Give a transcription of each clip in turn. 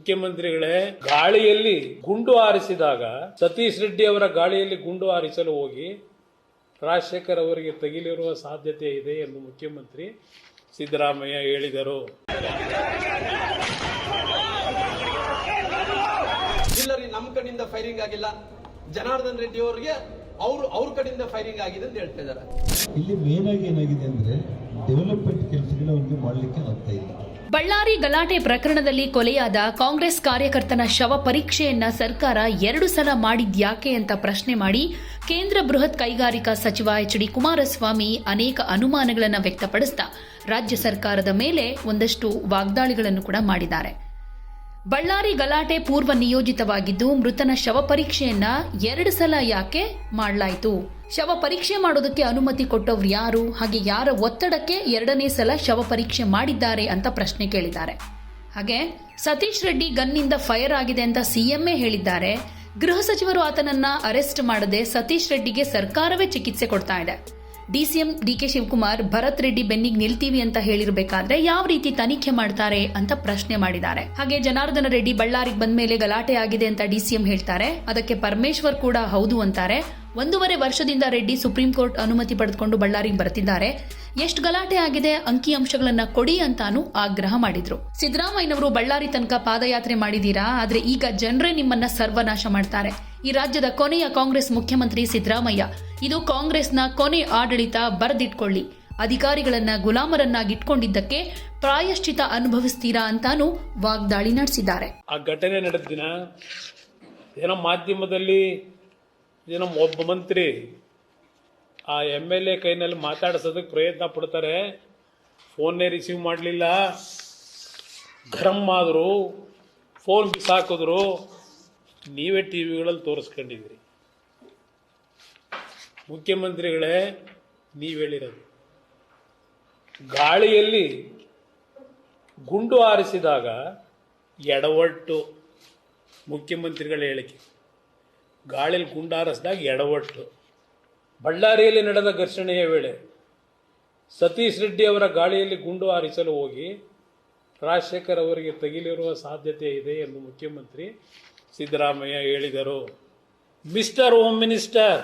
ಮುಖ್ಯಮಂತ್ರಿಗಳೇ, ಗಾಳಿಯಲ್ಲಿ ಗುಂಡು ಹಾರಿಸಿದಾಗ ಸತೀಶ್ ರೆಡ್ಡಿ ಅವರ ಗಾಳಿಯಲ್ಲಿ ಗುಂಡು ಹಾರಿಸಲು ಹೋಗಿ ರಾಜಶೇಖರ್ ಅವರಿಗೆ ತಗುಲಿರುವ ಸಾಧ್ಯತೆ ಇದೆ ಎಂದು ಮುಖ್ಯಮಂತ್ರಿ ಸಿದ್ದರಾಮಯ್ಯ ಹೇಳಿದರು. ನಮ್ಮ ಕಡೆಯಿಂದ ಫೈರಿಂಗ್ ಆಗಿಲ್ಲ, ಜನಾರ್ದನ್ ರೆಡ್ಡಿ ಅವರಿಗೆ ಅವ್ರ ಕಡೆಯಿಂದ ಫೈರಿಂಗ್ ಆಗಿದೆ ಅಂತ ಹೇಳ್ತಾ ಇದ್ದಾರೆ. ಇಲ್ಲಿ ಮೇನ್ ಆಗಿ ಏನಾಗಿದೆ ಅಂದ್ರೆ ಡೆವಲಪ್ಮೆಂಟ್ ಕೆಲಸಗಳು ಅವರಿಗೆ ಮಾಡಲಿಕ್ಕೆ ಆಗ್ತಾ ಇಲ್ಲ. ಬಳ್ಳಾರಿ ಗಲಾಟೆ ಪ್ರಕರಣದಲ್ಲಿ ಕೊಲೆಯಾದ ಕಾಂಗ್ರೆಸ್ ಕಾರ್ಯಕರ್ತನ ಶವ ಪರೀಕ್ಷೆಯನ್ನ ಸರ್ಕಾರ 2 ಸಲ ಮಾಡಿದ್ಯಾಕೆ ಅಂತ ಪ್ರಶ್ನೆ ಮಾಡಿ ಕೇಂದ್ರ ಬೃಹತ್ ಕೈಗಾರಿಕಾ ಸಚಿವ ಎಚ್ ಡಿ ಕುಮಾರಸ್ವಾಮಿ ಅನೇಕ ಅನುಮಾನಗಳನ್ನು ವ್ಯಕ್ತಪಡಿಸಿದ ರಾಜ್ಯ ಸರ್ಕಾರದ ಮೇಲೆ ಒಂದಷ್ಟು ವಾಗ್ದಾಳಿಗಳನ್ನು ಕೂಡ ಮಾಡಿದ್ದಾರೆ. ಬಳ್ಳಾರಿ ಗಲಾಟೆ ಪೂರ್ವ ನಿಯೋಜಿತವಾಗಿದ್ದು ಮೃತನ ಶವ ಪರೀಕ್ಷೆಯನ್ನ 2 ಸಲ ಯಾಕೆ ಮಾಡಲಾಯಿತು? ಶವ ಪರೀಕ್ಷೆ ಮಾಡೋದಕ್ಕೆ ಅನುಮತಿ ಕೊಟ್ಟವ್ರು ಯಾರು? ಹಾಗೆ ಯಾರ ಒತ್ತಡಕ್ಕೆ 2ನೇ ಸಲ ಶವ ಪರೀಕ್ಷೆ ಮಾಡಿದ್ದಾರೆ ಅಂತ ಪ್ರಶ್ನೆ ಕೇಳಿದ್ದಾರೆ. ಹಾಗೆ ಸತೀಶ್ ರೆಡ್ಡಿ ಗನ್ನಿಂದ ಫೈರ್ ಆಗಿದೆ ಅಂತ ಸಿಎಂఏ ಹೇಳಿದ್ದಾರೆ. ಗೃಹ ಸಚಿವರು ಆತನನ್ನ ಅರೆಸ್ಟ್ ಮಾಡದೆ ಸತೀಶ್ ರೆಡ್ಡಿಗೆ ಸರ್ಕಾರವೇ ಚಿಕಿತ್ಸೆ ಕೊಡ್ತಾ ಇದೆ. ಡಿಸಿಎಂ ಡಿಕೆ ಶಿವಕುಮಾರ್ ಭರತ್ ರೆಡ್ಡಿ ಬೆನ್ನಿಗೆ ನಿಲ್ತೀವಿ ಅಂತ ಹೇಳಿರಬೇಕಾದ್ರೆ ಯಾವ ರೀತಿ ತನಿಖೆ ಮಾಡ್ತಾರೆ ಅಂತ ಪ್ರಶ್ನೆ ಮಾಡಿದ್ದಾರೆ. ಹಾಗೆ ಜನಾರ್ದನ ರೆಡ್ಡಿ ಬಳ್ಳಾರಿಗೆ ಬಂದ ಮೇಲೆ ಗಲಾಟೆ ಆಗಿದೆ ಅಂತ ಡಿಸಿಎಂ ಹೇಳ್ತಾರೆ. ಅದಕ್ಕೆ ಪರಮೇಶ್ವರ್ ಕೂಡ ಹೌದು ಅಂತಾರೆ. 1.5 ವರ್ಷದಿಂದ ರೆಡ್ಡಿ ಸುಪ್ರೀಂ ಕೋರ್ಟ್ ಅನುಮತಿ ಪಡೆದುಕೊಂಡು ಬಳ್ಳಾರಿಗೆ ಬರ್ತಿದ್ದಾರೆ. ಎಷ್ಟು ಗಲಾಟೆ ಆಗಿದೆ, ಅಂಕಿಅಂಶಗಳನ್ನ ಕೊಡಿ ಅಂತಾನು ಆಗ್ರಹ ಮಾಡಿದ್ರು. ಸಿದ್ದರಾಮಯ್ಯನವರು ಬಳ್ಳಾರಿ ತನಕ ಪಾದಯಾತ್ರೆ ಮಾಡಿದೀರಾ, ಆದ್ರೆ ಈಗ ಜನರೇ ನಿಮ್ಮನ್ನ ಸರ್ವನಾಶ ಮಾಡ್ತಾರೆ. ಈ ರಾಜ್ಯದ ಕೊನೆಯ ಕಾಂಗ್ರೆಸ್ ಮುಖ್ಯಮಂತ್ರಿ ಸಿದ್ದರಾಮಯ್ಯ. ಇದು ಕಾಂಗ್ರೆಸ್ನ ಕೊನೆ ಆಡಳಿತ, ಬರೆದಿಟ್ಕೊಳ್ಳಿ. ಅಧಿಕಾರಿಗಳನ್ನ ಗುಲಾಮರನ್ನಾಗಿಟ್ಕೊಂಡಿದ್ದಕ್ಕೆ ಪ್ರಾಯಶ್ಚಿತ ಅನುಭವಿಸ್ತೀರಾ ಅಂತಾನು ವಾಗ್ದಾಳಿ ನಡೆಸಿದ್ದಾರೆ. ಆ ಘಟನೆ ನಡೆದ ದಿನ ಏನೋ ಮಾಧ್ಯಮದಲ್ಲಿ ಏನೋ ಒಬ್ಬ ಮಂತ್ರಿ ಆ MLA ಕೈನಲ್ಲಿ ಮಾತಾಡಿಸೋದಕ್ಕೆ ಪ್ರಯತ್ನ ಪಡ್ತಾರೆ. ಫೋನ್ನೇ ರಿಸೀವ್ ಮಾಡಲಿಲ್ಲ, ಗರಂ ಆದರು, ಫೋನ್ ಬಿಸಾಕಿದ್ರು. ನೀವೇ ಟಿವಿಗಳಲ್ಲಿ ತೋರಿಸ್ಕೊಂಡಿದ್ದೀರಿ. ಮುಖ್ಯಮಂತ್ರಿಗಳೇ, ನೀವು ಹೇಳಿರೋದು ಗಾಳಿಯಲ್ಲಿ ಗುಂಡು ಹಾರಿಸಿದಾಗ ಎಡವಟ್ಟು. ಮುಖ್ಯಮಂತ್ರಿಗಳ ಹೇಳಿಕೆ, ಗಾಳಿಯಲ್ಲಿ ಗುಂಡು ಹಾರಿಸಿದಾಗ ಎಡವಟ್ಟು. ಬಳ್ಳಾರಿಯಲ್ಲಿ ನಡೆದ ಘರ್ಷಣೆಯ ವೇಳೆ ಸತೀಶ್ ರೆಡ್ಡಿ ಅವರ ಗಾಳಿಯಲ್ಲಿ ಗುಂಡು ಹಾರಿಸಲು ಹೋಗಿ ರಾಜಶೇಖರ್ ಅವರಿಗೆ ತಗುಲಿರುವ ಸಾಧ್ಯತೆ ಇದೆ ಎಂದು ಮುಖ್ಯಮಂತ್ರಿ ಸಿದ್ದರಾಮಯ್ಯ ಹೇಳಿದರು. Mister home minister,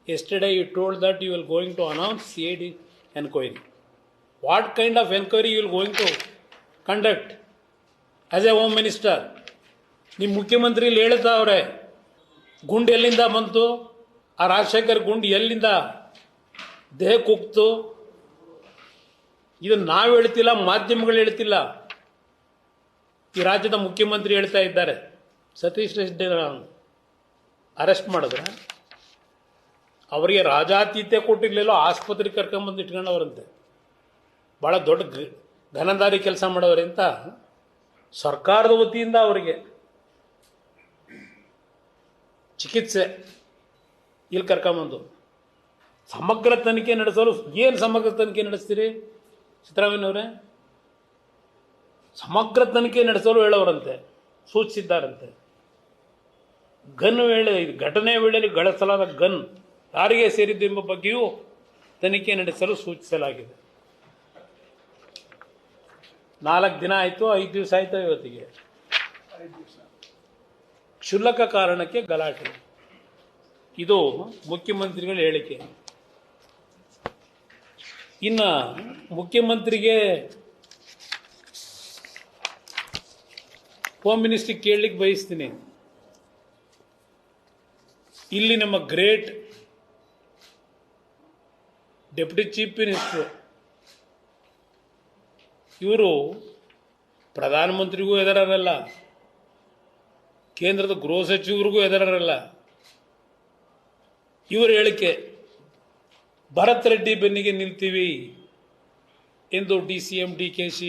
yesterday you told that you will going to announce CID enquiry. What kind of enquiry you will going to conduct as a home minister? ನಿಮ್ಮ ಮುಖ್ಯಮಂತ್ರಿ ಹೇಳ್ತಾ ಅವ್ರೆ, ಗುಂಡು ಎಲ್ಲಿಂದ ಬಂತು, ಆ ರಾಜಶೇಖರ್ ಗುಂಡು ಎಲ್ಲಿಂದ ದೇಹಕ್ಕೆ ಹೋಗ್ತು, ಇದು ನಾವು ಹೇಳ್ತಿಲ್ಲ, ಮಾಧ್ಯಮಗಳು ಹೇಳ್ತಿಲ್ಲ, ಈ ರಾಜ್ಯದ ಮುಖ್ಯಮಂತ್ರಿ ಹೇಳ್ತಾ ಇದ್ದಾರೆ. ಸತೀಶ್ ರೆಡ್ಡಿ ಅರೆಸ್ಟ್ ಮಾಡಿದ್ರೆ ಅವರಿಗೆ ರಾಜಾತೀತ್ಯ ಕೊಟ್ಟಿರ್ಲಿಲ್ಲ, ಆಸ್ಪತ್ರೆಗೆ ಕರ್ಕೊಂಬಂದು ಇಟ್ಕೊಂಡವ್ರಂತೆ. ಭಾಳ ದೊಡ್ಡ ಘನದಾರಿ ಕೆಲಸ ಮಾಡೋವ್ರೆ ಅಂತ ಸರ್ಕಾರದ ವತಿಯಿಂದ ಅವರಿಗೆ ಚಿಕಿತ್ಸೆ ಇಲ್ಲಿ ಕರ್ಕೊಂಬಂದು ಸಮಗ್ರ ತನಿಖೆ ನಡೆಸಲು. ಏನು ಸಮಗ್ರ ತನಿಖೆ ನಡೆಸ್ತೀರಿ ಸಿದ್ದರಾಮಯ್ಯನವರೇ? ಸಮಗ್ರ ತನಿಖೆ ನಡೆಸಲು ಹೇಳೋರಂತೆ, ಸೂಚಿಸಿದ್ದಾರಂತೆ. ಗನ್ ಘಟನೆ ವೇಳೆಯಲ್ಲಿ ಗಳಿಸಲಾದ ಗನ್ ಯಾರಿಗೆ ಸೇರಿದ್ದು ಎಂಬ ಬಗ್ಗೆಯೂ ತನಿಖೆ ನಡೆಸಲು ಸೂಚಿಸಲಾಗಿದೆ. 4 ದಿನ ಆಯಿತು, 5 ದಿವಸ ಆಯಿತು ಇವತ್ತಿಗೆ. ಕ್ಷುಲ್ಲಕ ಕಾರಣಕ್ಕೆ ಗಲಾಟೆ. ಇದು ಮುಖ್ಯಮಂತ್ರಿಗಳ ಹೇಳಿಕೆ. ಇನ್ನು ಮುಖ್ಯಮಂತ್ರಿಗೆ ಹೋಮ್ ಮಿನಿಸ್ಟ್ರಿಗೆ ಕೇಳಲಿಕ್ಕೆ ಬಯಸ್ತೀನಿ. ಇಲ್ಲಿ ನಮ್ಮ ಗ್ರೇಟ್ ಡೆಪ್ಯೂಟಿ ಚೀಫ್ ಮಿನಿಸ್ಟರ್ ಇವರು ಪ್ರಧಾನಮಂತ್ರಿಗೂ ಎದುರಲ್ಲ, ಕೇಂದ್ರದ ಗೃಹ ಸಚಿವರಿಗೂ ಎದುರಲ್ಲ. ಇವರ ಹೇಳಿಕೆ, ಭರತ್ ರೆಡ್ಡಿ ಬೆನ್ನಿಗೆ ನಿಲ್ತೀವಿ ಎಂದು DCM DKC.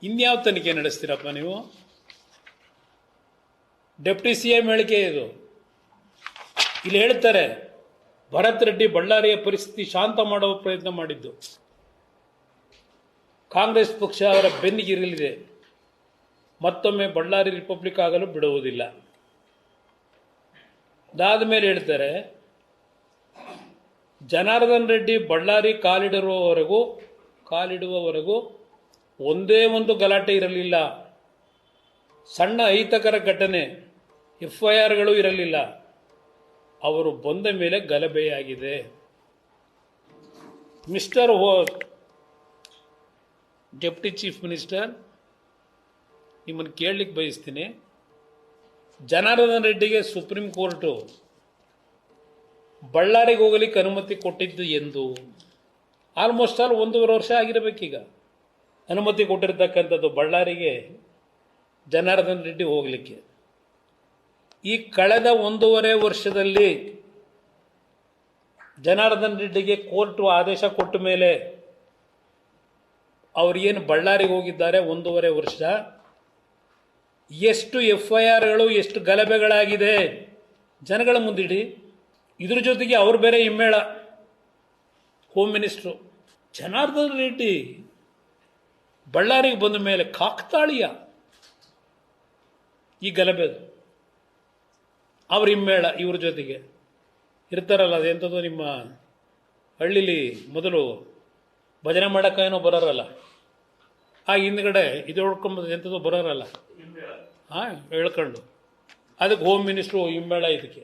ಇನ್ಯಾವ ತನಿಖೆ ನಡೆಸ್ತೀರಪ್ಪ ನೀವು? ಡೆಪ್ಯೂಟಿ CM ಹೇಳಿಕೆ ಇದು. ಇಲ್ಲಿ ಹೇಳ್ತಾರೆ, ಭರತ್ ರೆಡ್ಡಿ ಬಳ್ಳಾರಿಯ ಪರಿಸ್ಥಿತಿ ಶಾಂತ ಮಾಡುವ ಪ್ರಯತ್ನ ಮಾಡಿದ್ದು ಕಾಂಗ್ರೆಸ್ ಪಕ್ಷ ಅವರ ಬೆನ್ನಿಗಿರಲಿದೆ, ಮತ್ತೊಮ್ಮೆ ಬಳ್ಳಾರಿ ರಿಪಬ್ಲಿಕ್ ಆಗಲು ಬಿಡುವುದಿಲ್ಲ. ಅದಾದ ಮೇಲೆ ಹೇಳ್ತಾರೆ, ಜನಾರ್ದನ್ ರೆಡ್ಡಿ ಬಳ್ಳಾರಿ ಕಾಲಿಡುವವರೆಗೂ ಒಂದೇ ಒಂದು ಗಲಾಟೆ ಇರಲಿಲ್ಲ. ಸಣ್ಣ ಅಹಿತಕರ ಘಟನೆ FIRಗಳು ಇರಲಿಲ್ಲ. ಅವರು ಬಂದ ಮೇಲೆ ಗಲಭೆಯಾಗಿದೆ. ಮಿಸ್ಟರ್ ಡೆಪ್ಟಿ ಚೀಫ್ ಮಿನಿಸ್ಟರ್, ನಿಮ್ಮನ್ನು ಕೇಳಲಿಕ್ಕೆ ಬಯಸ್ತೀನಿ. ಜನಾರ್ದನ್ ರೆಡ್ಡಿಗೆ ಸುಪ್ರೀಂ ಕೋರ್ಟು ಬಳ್ಳಾರಿಗೆ ಹೋಗಲಿಕ್ಕೆ ಅನುಮತಿ ಕೊಟ್ಟಿದ್ದು ಎಂದು? ಆಲ್ಮೋಸ್ಟ್ ಆಲ್ 1.5 ವರ್ಷ ಆಗಿರಬೇಕೀಗ ಅನುಮತಿ ಕೊಟ್ಟಿರ್ತಕ್ಕಂಥದ್ದು ಬಳ್ಳಾರಿಗೆ ಜನಾರ್ದನ್ ರೆಡ್ಡಿ ಹೋಗಲಿಕ್ಕೆ. ಈ ಕಳೆದ 1.5 ವರ್ಷದಲ್ಲಿ ಜನಾರ್ದನ್ ರೆಡ್ಡಿಗೆ ಕೋರ್ಟು ಆದೇಶ ಕೊಟ್ಟ ಮೇಲೆ ಅವ್ರೇನು ಬಳ್ಳಾರಿಗೆ ಹೋಗಿದ್ದಾರೆ 1.5 ವರ್ಷ, ಎಷ್ಟು FIRಗಳು ಎಷ್ಟು ಗಲಭೆಗಳಾಗಿದೆ ಜನಗಳ ಮುಂದಿಡಿ. ಇದ್ರ ಜೊತೆಗೆ ಅವ್ರು ಬೇರೆ ಹಿಮ್ಮೇಳ, ಹೋಮ್ ಮಿನಿಸ್ಟ್ರು. ಜನಾರ್ದನ್ ರೆಡ್ಡಿ ಬಳ್ಳಾರಿಗೆ ಬಂದ ಮೇಲೆ ಕಾಕ್ತಾಳೀಯ ಈ ಗಲಭೆದು. ಅವ್ರ ಹಿಮ್ಮೇಳ ಇವ್ರ ಜೊತೆಗೆ ಇರ್ತಾರಲ್ಲ, ಅದೆಂಥದ್ದು ನಿಮ್ಮ ಹಳ್ಳಿಲಿ ಮೊದಲು ಭಜನೆ ಮಾಡೋಕ್ಕೇನೋ ಬರೋರಲ್ಲ, ಆ ಹಿಂದ್ಗಡೆ ಇದು ಹೊಡ್ಕೊಂಬ ಎಂಥದ್ದು ಬರೋರಲ್ಲ, ಹೇಳ್ಕೊಂಡು ಅದಕ್ಕೆ ಹೋಮ್ ಮಿನಿಸ್ಟ್ರು ಹಿಮ್ಮೇಳ ಇದಕ್ಕೆ.